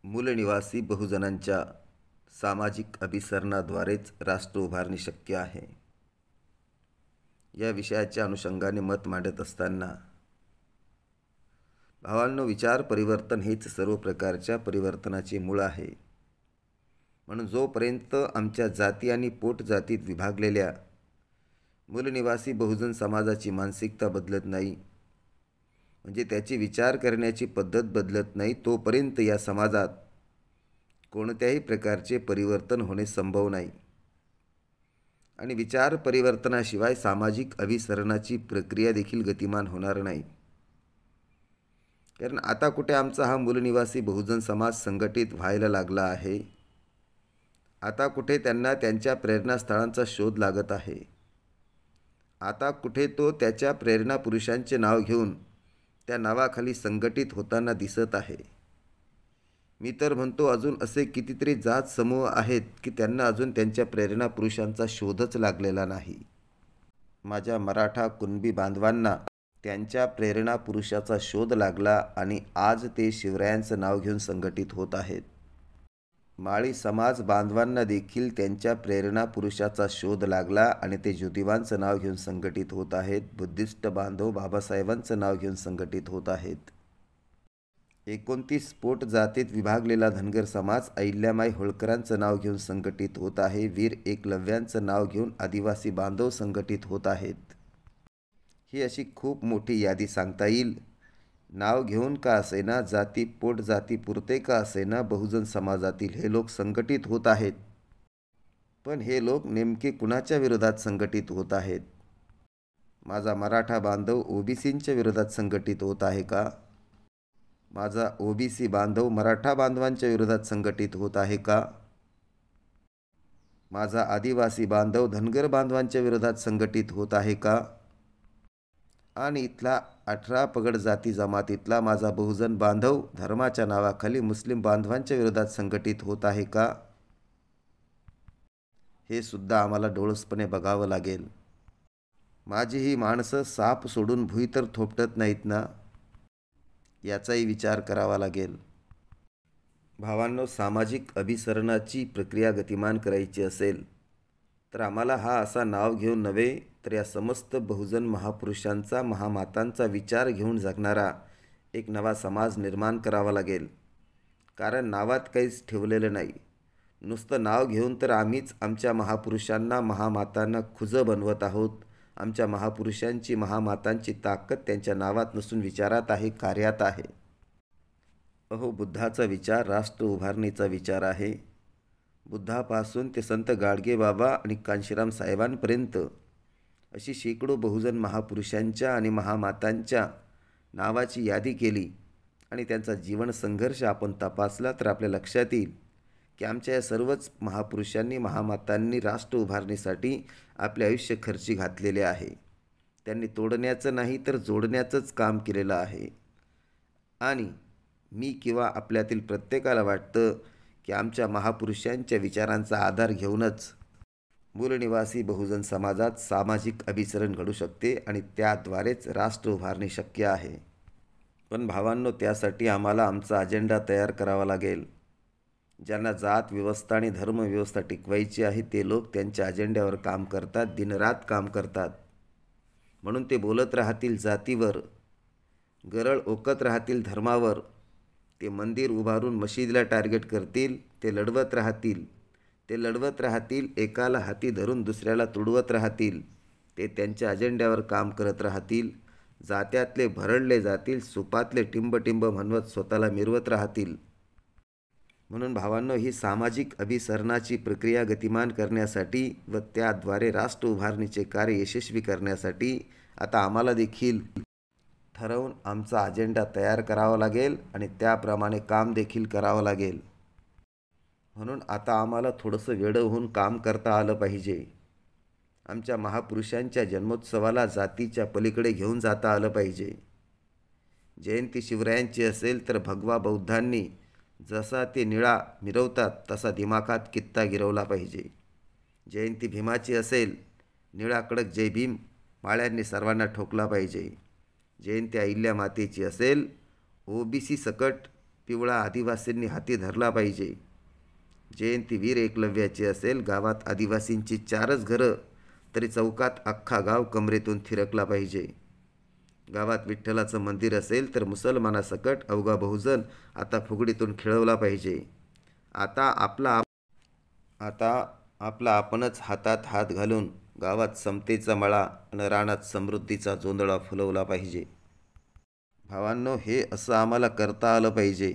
मूलनिवासी बहुजनांच्या सामाजिक अभिसरणाद्वारेच राष्ट्र उभारणे शक्य आहे. या विषयाच्या अनुषंगाने मत मांडत असताना भावांनो, विचार परिवर्तन हेच सर्व प्रकारच्या परिवर्तनाचे मूळ आहे. म्हणून जोपर्यंत आमच्या जाती आणि पोटजातीत विभागलेल्या मूलनिवासी बहुजन समाजाची मानसिकता बदलत नाही, म्हणजे त्याची विचार करण्याची पद्धत बदलत नाही, तोपर्यंत या समाजात कोणत्याही प्रकारचे परिवर्तन होणे संभव नाही. आणि विचार परिवर्तनाशिवाय सामाजिक अभिसरणाची प्रक्रिया देखील गतिमान होणार नाही. कारण आता कुठे आमचा हा मूलनिवासी बहुजन समाज संघटित व्हायला लागला आहे. आता कुठे त्यांना त्यांच्या प्रेरणास्थळांचा शोध लागत आहे. आता कुठे तो त्याच्या प्रेरणा पुरुषांचे नाव घेऊन त्या नावाखाली संघटित होताना दिसत आहे. मी तर म्हणतो अजून असे कितीतरी जात समूह आहेत की त्यांना अजून त्यांच्या प्रेरणा पुरुषांचा शोधच लागलेला नाही. माझ्या मराठा कुणबी बांधवांना त्यांच्या प्रेरणा पुरुषाचा शोध लागला आणि आज ते शिवरायांचं नाव घेऊन संघटित होत आहेत. माळी समाज बांधवांना देखील त्यांच्या प्रेरणा पुरुषाचा शोध लागला आणि ते ज्योतिबांचं नाव घेऊन संघटित होत आहेत. बुद्धिस्ट बांधव बाबासाहेबांचं नाव घेऊन संघटित होत आहेत. 29 पोट जातीत विभागलेला धनगर समाज अहिल्यामाई होळकरांचं नाव घेऊन संघटित होत आहे. वीर एकलव्यांचं नाव घेऊन आदिवासी बांधव संघटित होत आहेत. ही अशी खूप मोठी यादी सांगता येईल. नाव घेऊन का असेना, जाती पोट जाती पुरते का असेना, बहुजन समाजातील हे लोक संघटित होत आहेत. पण हे लोक नेमके कुणाच्या विरोधात संघटित होत आहेत? माझा मराठा बांधव ओबीसींच्या विरोधात संघटित होत आहे का? माझा ओबीसी बांधव मराठा बांधवांच्या विरोधात संघटित होत आहे का? माझा आदिवासी बांधव धनगर बांधवांच्या विरोधात संघटित होत आहे का? आणि इथला 18 पगड जाती जमातीतला माझा बहुजन बांधव धर्माच्या नावाखाली मुस्लिम बांधवांच्या विरोधात संघटित होत आहे का? हे सुद्धा आम्हाला डोळसपणे बघावं लागेल. माझी ही माणसं साप सोडून भुई तर थोपटत नाहीत ना, याचाही विचार करावा लागेल. भावांनो, सामाजिक अभिसरणाची प्रक्रिया गतिमान करायची असेल तर आम्हाला हा असा नाव घेऊन नव्हे तर या समस्त बहुजन महापुरुषांचा महामातांचा विचार घेऊन जगणारा एक नवा समाज निर्माण करावा लागेल. कारण नावात काहीच ठेवलेलं नाही. नुसतं नाव घेऊन तर आम्हीच आमच्या महापुरुषांना महामातांना खुजं बनवत आहोत. आमच्या महापुरुषांची महामातांची ताकद त्यांच्या नावात नसून विचारात आहे, कार्यात आहे. अहो, बुद्धाचा विचार राष्ट्र उभारणीचा विचार आहे. बुद्धापासून ते संत गाडगेबाबा आणि कांशीराम साहेबांपर्यंत अशी शेकडो बहुजन महापुरुषांच्या आणि महामातांच्या नावाची यादी केली आणि त्यांचा जीवन संघर्ष आपण तपासला तर आपल्या लक्षात येईल की आमच्या या सर्वच महापुरुषांनी महामातांनी राष्ट्र उभारणीसाठी आपले आयुष्य खर्ची घातलेले आहे. त्यांनी तोडण्याचं नाही तर जोडण्याचंच काम केलेलं आहे. आणि मी किंवा आपल्यातील प्रत्येकाला वाटतं की आमच्या महापुरुषांच्या विचारांचा आधार घेऊनच मूलनिवासी बहुजन समाजात सामाजिक अभिसरण घडू शकते आणि त्याद्वारेच राष्ट्र उभारणे शक्य आहे. पण भावांनो, त्यासाठी आम्हाला आमचा अजेंडा तयार करावा लागेल. ज्यांना जात व्यवस्था आणि धर्म व्यवस्था टिकवायची आहे ते लोक त्यांच्या अजेंड्यावर काम करतात, दिनरात काम करतात. म्हणून ते बोलत राहतील जातीवर, गरळ ओकत राहतील धर्मावर. ते मंदिर उभारून मशिदीला टार्गेट करतील. ते लढवत राहतील, एकाला हाती धरून दुसऱ्याला तुडवत राहतील. ते त्यांच्या अजेंड्यावर काम करत राहतील. जात्यातले भरडले जातील, सुपातले टिंब म्हणवत स्वतःला मिरवत राहतील. म्हणून भावांनो, ही सामाजिक अभिसरणाची प्रक्रिया गतिमान करण्यासाठी व त्याद्वारे राष्ट्र उभारणीचे कार्य यशस्वी करण्यासाठी आता आम्हाला देखील ठरवून आमचा अजेंडा तयार करावा लागेल आणि त्याप्रमाणे काम देखील करावं लागेल. म्हणून आता आम्हाला थोडंसं वेडं होऊन काम करता आलं पाहिजे. आमच्या महापुरुषांच्या जन्मोत्सवाला जातीच्या पलीकडे घेऊन जाता आलं पाहिजे. जयंती शिवरायांची असेल तर भगवा बौद्धांनी जसा ते निळा मिरवतात तसा दिमाखात कित्ता गिरवला पाहिजे. जयंती भीमाची असेल, निळा कडक जय भीम माळ्यांनी सर्वांना ठोकला पाहिजे. जयंती अहिल्या मातेची असेल, ओबीसी सकट पिवळा आदिवासींनी हाती धरला पाहिजे. जयंती वीर एकलव्याची असेल, गावात आदिवासींची 4च घरं तरी चौकात अख्खा गाव कमरेतून थिरकला पाहिजे. गावात विठ्ठलाचं मंदिर असेल तर मुसलमानासकट अवघा बहुजन आता फुगडीतून खेळवला पाहिजे. आता आपला आपणच हातात हात घालून गावात समतेचा मळा आणि रानात समृद्धीचा जोंधळा फुलवला पाहिजे. भावांनो, हे असं आम्हाला करता आलं पाहिजे.